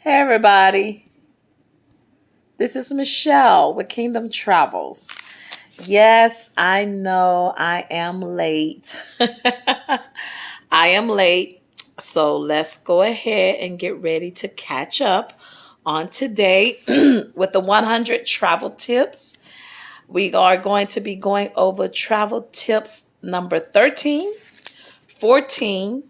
Hey everybody, this is Michelle with Kingdom Travels. Yes, I know I am late. I am late, so let's go ahead and get ready to catch up on today with the 100 travel tips. We are going to be going over travel tips number 13, 14,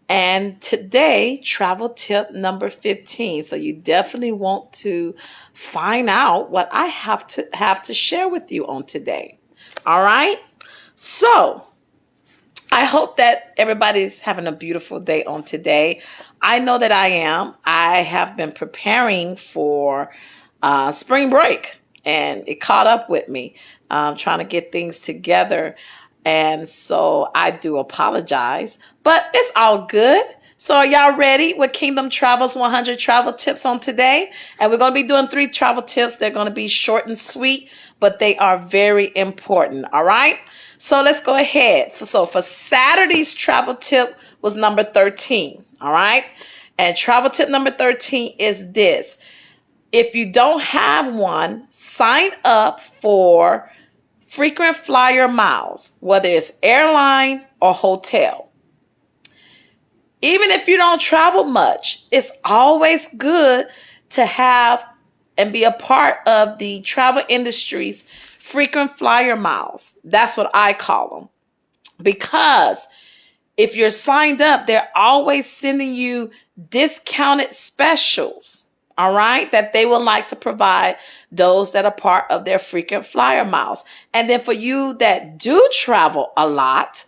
and today, travel tip number 15. So you definitely want to find out what I have to share with you on today. All right? So, I hope that everybody's having a beautiful day on today. I know that I am. I have been preparing for spring break, and it caught up with me, trying to get things together. And so I do apologize, but it's all good. So are y'all ready with Kingdom Travels 100 travel tips on today? And we're going to be doing 3 travel tips. They're going to be short and sweet, but they are very important. All right. So let's go ahead. So for Saturday's travel tip was number 13. All right. And travel tip number 13 is this. If you don't have one, sign up for frequent flyer miles, whether it's airline or hotel. Even if you don't travel much, it's always good to have and be a part of the travel industry's frequent flyer miles. That's what I call them. Because if you're signed up, they're always sending you discounted specials, all right, that they would like to provide those that are part of their frequent flyer miles. And then for you that do travel a lot,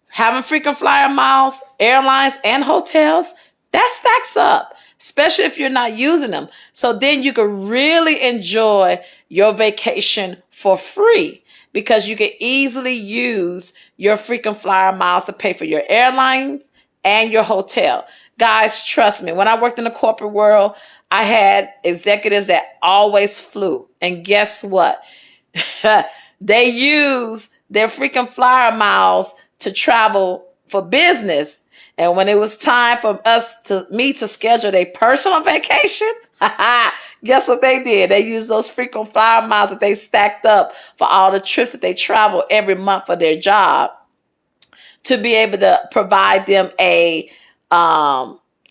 having frequent flyer miles, airlines, and hotels, that stacks up, especially if you're not using them. So then you can really enjoy your vacation for free because you can easily use your frequent flyer miles to pay for your airlines and your hotel. Guys, trust me, when I worked in the corporate world, I had executives that always flew. And guess what? They use their frequent flyer miles to travel for business. And when it was time for me to schedule a personal vacation, guess what they did? They used those frequent flyer miles that they stacked up for all the trips that they travel every month for their job to be able to provide them a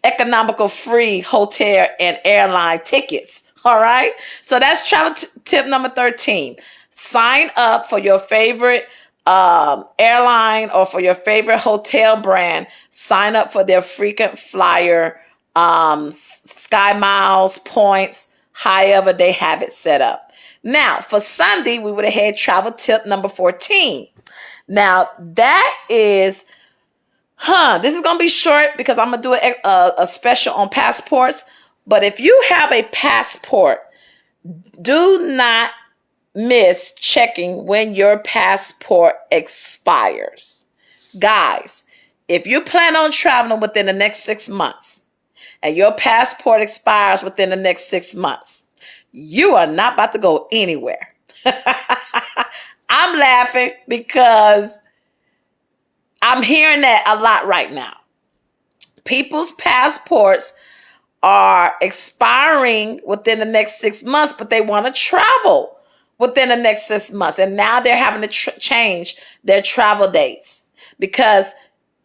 economical free hotel and airline tickets. All right. So that's travel tip number 13. Sign up for your favorite airline or for your favorite hotel brand. Sign up for their frequent flyer Sky Miles points, however they have it set up. Now, for Sunday, we would have had travel tip number 14. Now, that is, this is going to be short because I'm going to do a special on passports. But if you have a passport, do not miss checking when your passport expires. Guys, if you plan on traveling within the next 6 months and your passport expires within the next 6 months, you are not about to go anywhere. I'm laughing because I'm hearing that a lot right now. People's passports are expiring within the next 6 months, but they want to travel within the next 6 months. And now they're having to change their travel dates because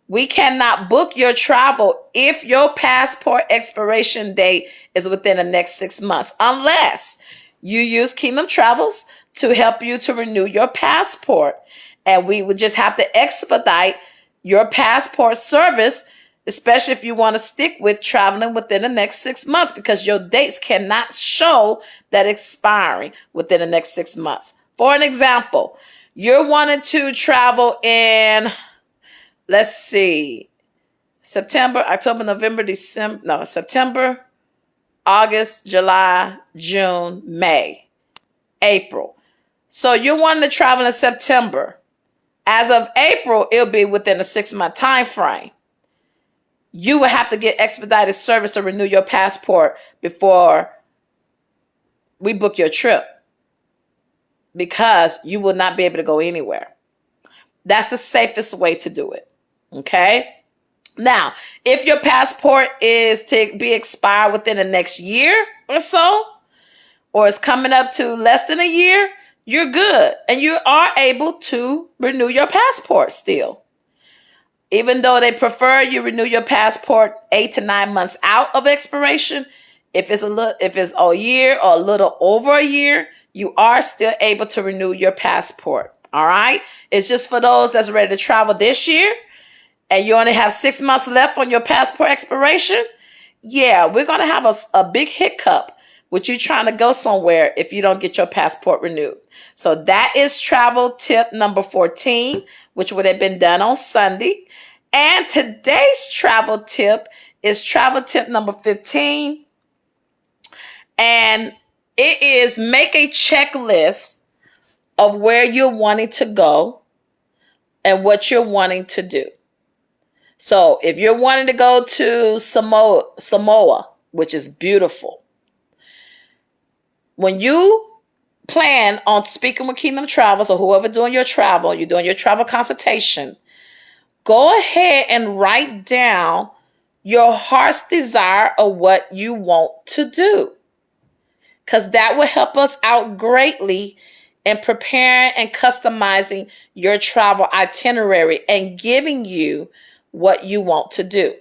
we cannot book your travel if your passport expiration date is within the next 6 months, unless you use Kingdom Travels to help you to renew your passport. And we would just have to expedite your passport service, especially if you want to stick with traveling within the next 6 months, because your dates cannot show that expiring within the next 6 months. For an example, you're wanting to travel in, let's see, September, August, July, June, May, April. So you're wanting to travel in September. As of April, it'll be within a 6-month time frame. You will have to get expedited service to renew your passport before we book your trip, because you will not be able to go anywhere. That's the safest way to do it. Okay? Now, if your passport is to be expired within the next year or so, or it's coming up to less than a year, you're good. And you are able to renew your passport still. Even though they prefer you renew your passport 8 to 9 months out of expiration, if it's a year or a little over a year, you are still able to renew your passport. All right? It's just for those that's ready to travel this year and you only have 6 months left on your passport expiration. Yeah, we're going to have a big hiccup with you trying to go somewhere if you don't get your passport renewed. So that is travel tip number 14, which would have been done on Sunday. And today's travel tip is travel tip number 15. And it is make a checklist of where you're wanting to go and what you're wanting to do. So if you're wanting to go to Samoa, which is beautiful, when you plan on speaking with Kingdom Travels or whoever doing your travel, you're doing your travel consultation, go ahead and write down your heart's desire of what you want to do. Because that will help us out greatly in preparing and customizing your travel itinerary and giving you what you want to do.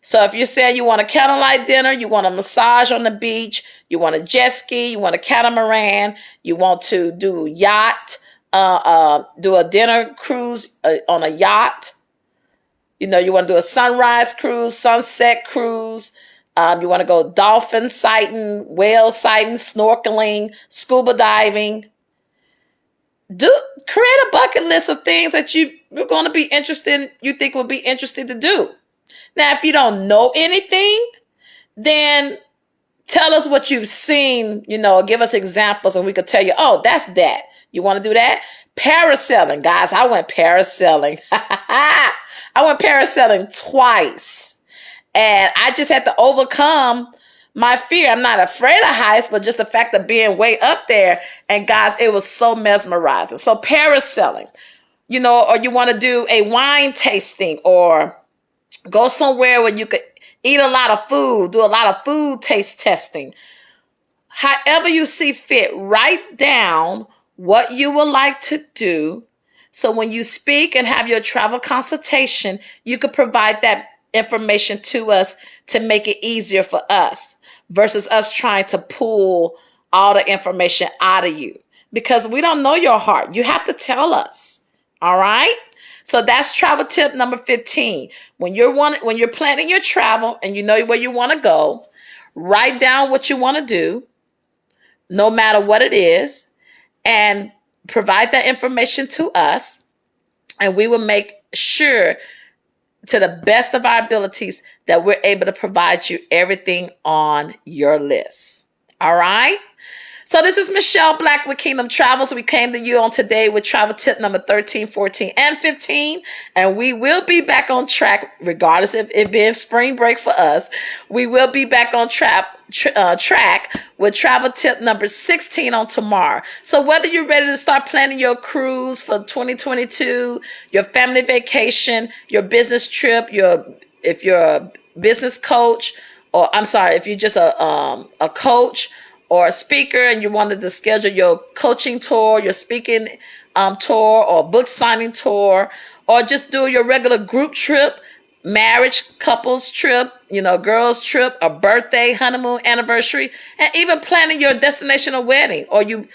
So if you say you want a candlelight dinner, you want a massage on the beach, you want a jet ski, you want a catamaran, you want to do yacht, do a dinner cruise on a yacht. You know, you want to do a sunrise cruise, sunset cruise. You want to go dolphin sighting, whale sighting, snorkeling, scuba diving. Create a bucket list of things that you're going to be interested, you think would be interesting to do. Now, if you don't know anything, then tell us what you've seen, give us examples and we could tell you, oh, that's that. You want to do that? Parasailing, guys. I went parasailing. I went parasailing twice. And I just had to overcome my fear. I'm not afraid of heights, but just the fact of being way up there. And guys, it was so mesmerizing. So parasailing, or you want to do a wine tasting or go somewhere where you could eat a lot of food, do a lot of food taste testing. However you see fit, write down what you would like to do. So when you speak and have your travel consultation, you could provide that information to us to make it easier for us versus us trying to pull all the information out of you because we don't know your heart. You have to tell us. All right. So that's travel tip number 15. When you're planning your travel and you know where you want to go, write down what you want to do, no matter what it is, and provide that information to us. And we will make sure to the best of our abilities that we're able to provide you everything on your list. All right. So this is Michelle Black with Kingdom Travels. We came to you on today with travel tip number 13, 14, and 15. And we will be back on track, regardless of it being spring break for us. We will be back on track with travel tip number 16 on tomorrow. So whether you're ready to start planning your cruise for 2022, your family vacation, your business trip, if you're a business coach, or if you're just a coach, or a speaker and you wanted to schedule your coaching tour, your speaking tour, or book signing tour, or just do your regular group trip, marriage, couples trip, girls trip, a birthday, honeymoon, anniversary, and even planning your destination or wedding, or you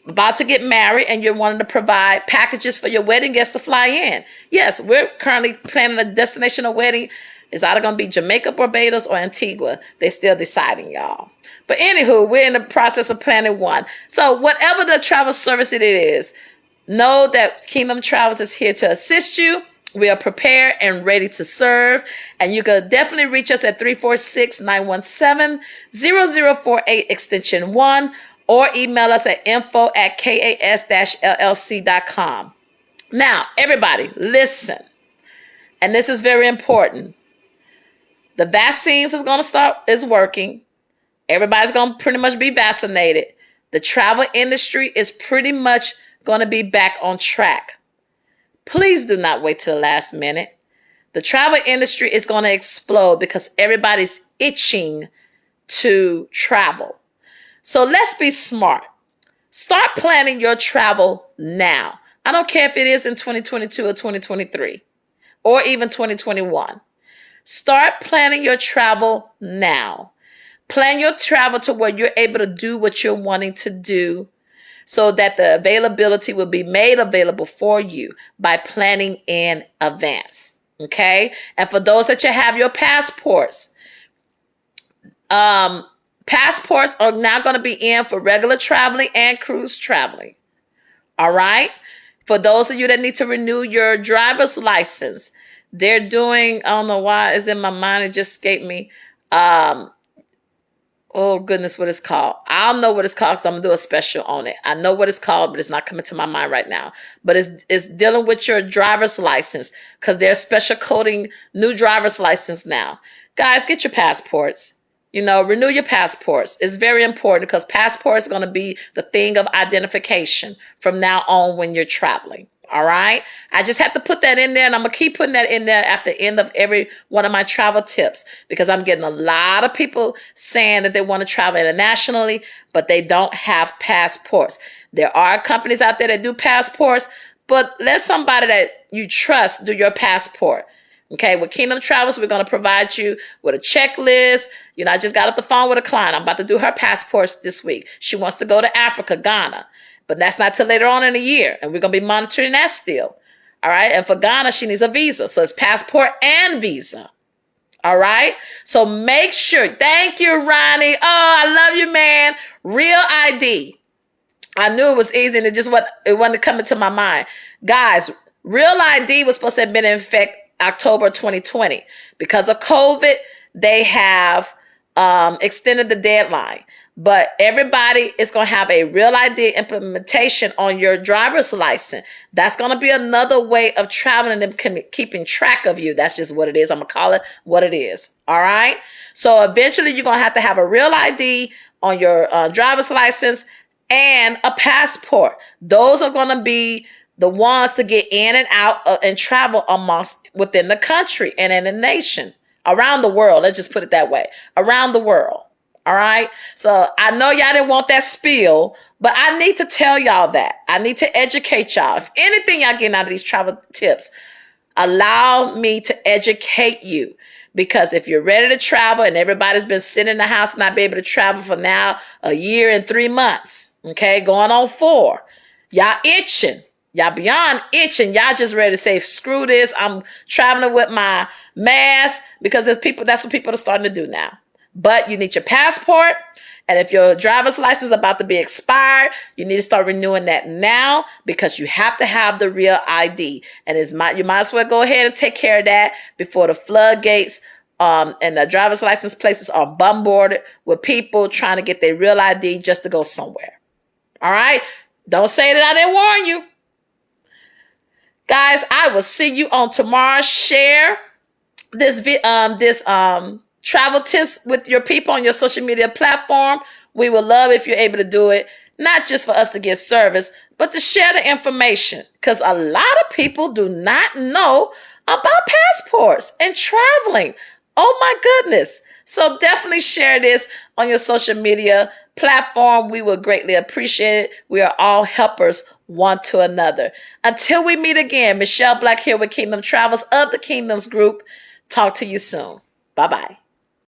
about to get married and you're wanting to provide packages for your wedding guests to fly in. Yes, we're currently planning a destination or wedding. It's either going to be Jamaica, Barbados, or Antigua. They're still deciding, y'all. But anywho, we're in the process of planning one. So whatever the travel service it is, know that Kingdom Travels is here to assist you. We are prepared and ready to serve. And you can definitely reach us at 346-917-0048 extension 1 or email us at info@kas-llc.com. Now, everybody, listen. And this is very important. The vaccines is working. Everybody's going to pretty much be vaccinated. The travel industry is pretty much going to be back on track. Please do not wait till the last minute. The travel industry is going to explode because everybody's itching to travel. So let's be smart. Start planning your travel now. I don't care if it is in 2022 or 2023 or even 2021. Start planning your travel now. Plan your travel to where you're able to do what you're wanting to do so that the availability will be made available for you by planning in advance. Okay? And for those that you have your passports, passports are now going to be in for regular traveling and cruise traveling. All right? For those of you that need to renew your driver's license, they're doing, I don't know why it's in my mind, it just escaped me. Oh goodness, what it's called. I don't know what it's called because I'm going to do a special on it. I know what it's called, but it's not coming to my mind right now. But it's dealing with your driver's license because they're special coding new driver's license now. Guys, get your passports. Renew your passports. It's very important because passports are going to be the thing of identification from now on when you're traveling. All right. I just have to put that in there, and I'm going to keep putting that in there at the end of every one of my travel tips because I'm getting a lot of people saying that they want to travel internationally, but they don't have passports. There are companies out there that do passports, but let somebody that you trust do your passport. Okay, with Kingdom Travels, we're going to provide you with a checklist. I just got off the phone with a client. I'm about to do her passports this week. She wants to go to Africa, Ghana. But that's not till later on in the year. And we're going to be monitoring that still. All right. And for Ghana, she needs a visa. So it's passport and visa. All right. So make sure. Thank you, Ronnie. Oh, I love you, man. Real ID. I knew it was easy and it wasn't coming to my mind. Guys, Real ID was supposed to have been in effect October 2020. Because of COVID, they have extended the deadline. But everybody is going to have a Real ID implementation on your driver's license. That's going to be another way of traveling and keeping track of you. That's just what it is. I'm going to call it what it is. All right. So eventually you're going to have a Real ID on your driver's license and a passport. Those are going to be the ones to get in and out and travel within the country and in the nation, around the world. Let's just put it that way. Around the world. All right. So I know y'all didn't want that spiel, but I need to tell y'all that. I need to educate y'all. If anything y'all getting out of these travel tips, allow me to educate you. Because if you're ready to travel and everybody's been sitting in the house and not be able to travel for now a year and 3 months, okay, going on 4, y'all itching. Y'all beyond itching. Y'all just ready to say, screw this. I'm traveling with my mask because that's what people are starting to do now. But you need your passport. And if your driver's license is about to be expired, you need to start renewing that now because you have to have the Real ID. And you might as well go ahead and take care of that before the floodgates and the driver's license places are bombarded with people trying to get their Real ID just to go somewhere. All right? Don't say that I didn't warn you. Guys, I will see you on tomorrow. Share this travel tips with your people on your social media platform. We would love if you're able to do it, not just for us to get service, but to share the information because a lot of people do not know about passports and traveling. Oh my goodness. So definitely share this on your social media platform. We would greatly appreciate it. We are all helpers one to another. Until we meet again, Michelle Black here with Kingdom Travels of the Kingdoms Group. Talk to you soon. Bye-bye.